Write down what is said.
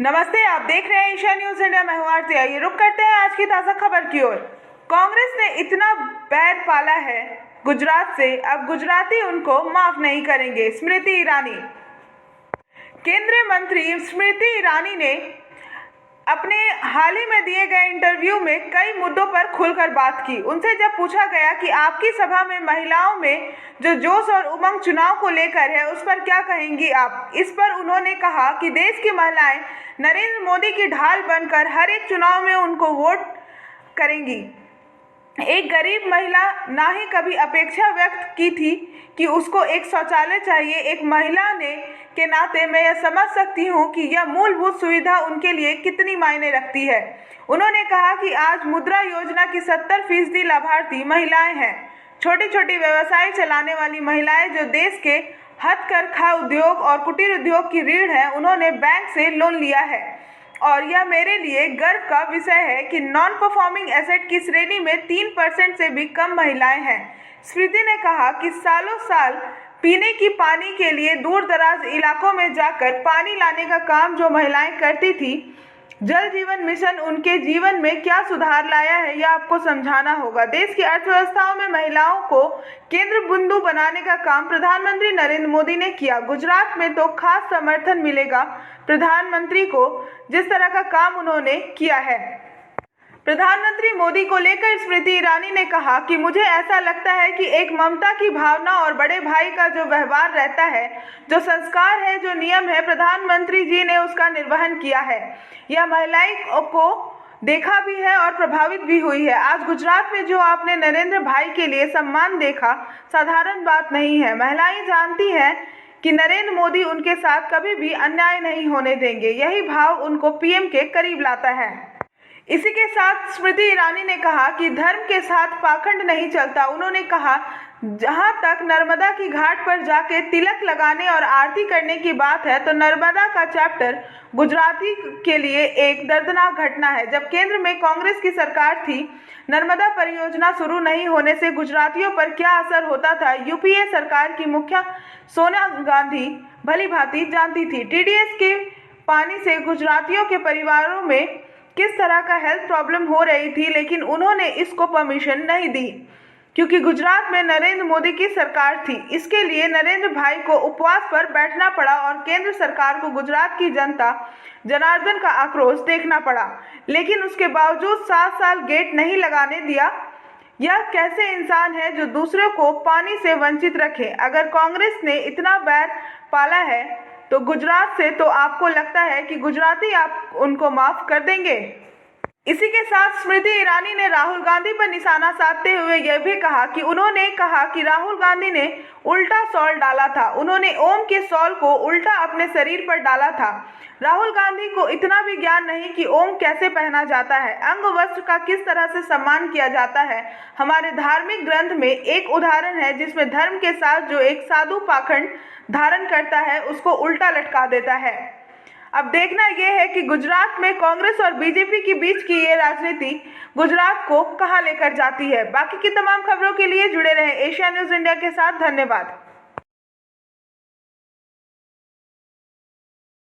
नमस्ते, आप देख रहे हैं एशिया न्यूज इंडिया। मैं हूं आरती। आइए रुक करते हैं आज की ताज़ा खबर की ओर। कांग्रेस ने इतना बैर पाला है गुजरात से, अब गुजराती उनको माफ नहीं करेंगे। स्मृति ईरानी। केंद्रीय मंत्री स्मृति ईरानी ने अपने हाल ही में दिए गए इंटरव्यू में कई मुद्दों पर खुलकर बात की। उनसे जब पूछा गया कि आपकी सभा में महिलाओं में जो जोश और उमंग चुनाव को लेकर है, उस पर क्या कहेंगी आप, इस पर उन्होंने कहा कि देश की महिलाएं नरेंद्र मोदी की ढाल बनकर हर एक चुनाव में उनको वोट करेंगी। एक गरीब महिला ना ही कभी अपेक्षा व्यक्त की थी कि उसको एक शौचालय चाहिए। एक महिला ने के नाते मैं यह समझ सकती हूँ कि यह मूलभूत सुविधा उनके लिए कितनी मायने रखती है। उन्होंने कहा कि आज मुद्रा योजना की 70% लाभार्थी महिलाएं हैं। छोटे छोटे व्यवसाय चलाने वाली महिलाएं जो देश के हथकरघा उद्योग और कुटीर उद्योग की रीढ़ है, उन्होंने बैंक से लोन लिया है और यह मेरे लिए गर्व का विषय है कि नॉन परफॉर्मिंग एसेट की श्रेणी में 3% से भी कम महिलाएं हैं। स्मृति ने कहा कि सालों साल पीने की पानी के लिए दूर दराज इलाकों में जाकर पानी लाने का काम जो महिलाएं करती थी, जल जीवन मिशन उनके जीवन में क्या सुधार लाया है, यह आपको समझाना होगा। देश की अर्थव्यवस्थाओं में महिलाओं को केंद्र बिंदु बनाने का काम प्रधानमंत्री नरेंद्र मोदी ने किया। गुजरात में तो खास समर्थन मिलेगा प्रधानमंत्री को, जिस तरह का काम उन्होंने किया है। प्रधानमंत्री मोदी को लेकर स्मृति ईरानी ने कहा कि मुझे ऐसा लगता है कि एक ममता की भावना और बड़े भाई का जो व्यवहार रहता है, जो संस्कार है, जो नियम है, प्रधानमंत्री जी ने उसका निर्वहन किया है। यह महिलाओं को देखा भी है और प्रभावित भी हुई है। आज गुजरात में जो आपने नरेंद्र भाई के लिए सम्मान देखा, साधारण बात नहीं है। महिलाएं जानती हैं कि नरेंद्र मोदी उनके साथ कभी भी अन्याय नहीं होने देंगे। यही भाव उनको पीएम के करीब लाता है। इसी के साथ स्मृति ईरानी ने कहा कि धर्म के साथ पाखंड नहीं चलता। उन्होंने कहा, जहां तक नर्मदा की घाट पर जाके तिलक लगाने और आरती करने की बात है, तो नर्मदा का चैप्टर गुजराती के लिए एक दर्दनाक घटना है। जब केंद्र में कांग्रेस की सरकार थी, नर्मदा परियोजना शुरू नहीं होने से गुजरातियों पर क्या असर होता था, यूपीए सरकार की मुखिया सोनिया गांधी भली भांति जानती थी। टीडीएस के पानी से गुजरातियों के परिवारों में किस तरह का हेल्थ प्रॉब्लम हो रही थी, लेकिन उन्होंने इसको परमिशन नहीं दी क्योंकि गुजरात में नरेंद्र मोदी की सरकार थी। इसके लिए नरेंद्र भाई को उपवास पर बैठना पड़ा और केंद्र सरकार को गुजरात की जनता जनार्दन का आक्रोश देखना पड़ा, लेकिन उसके बावजूद 7 साल गेट नहीं लगाने दिया। यह कैसे इंसान है जो दूसरों को पानी से वंचित रखे। अगर कांग्रेस ने इतना बैर पाला है तो गुजरात से, तो आपको लगता है कि गुजराती आप उनको माफ कर देंगे। इसी के साथ स्मृति ईरानी ने राहुल गांधी पर निशाना साधते हुए यह भी कहा कि उन्होंने कहा कि राहुल गांधी ने उल्टा शॉल डाला था। उन्होंने ओम के शॉल को उल्टा अपने शरीर पर डाला था। राहुल गांधी को इतना भी ज्ञान नहीं कि ओम कैसे पहना जाता है, अंग वस्त्र का किस तरह से सम्मान किया जाता है। हमारे धार्मिक ग्रंथ में एक उदाहरण है जिसमें धर्म के साथ जो एक साधु पाखंड धारण करता है, उसको उल्टा लटका देता है। अब देखना यह है कि गुजरात में कांग्रेस और बीजेपी के बीच की ये राजनीति गुजरात को कहां लेकर जाती है। बाकी की तमाम खबरों के लिए जुड़े रहें एशिया न्यूज इंडिया के साथ। धन्यवाद।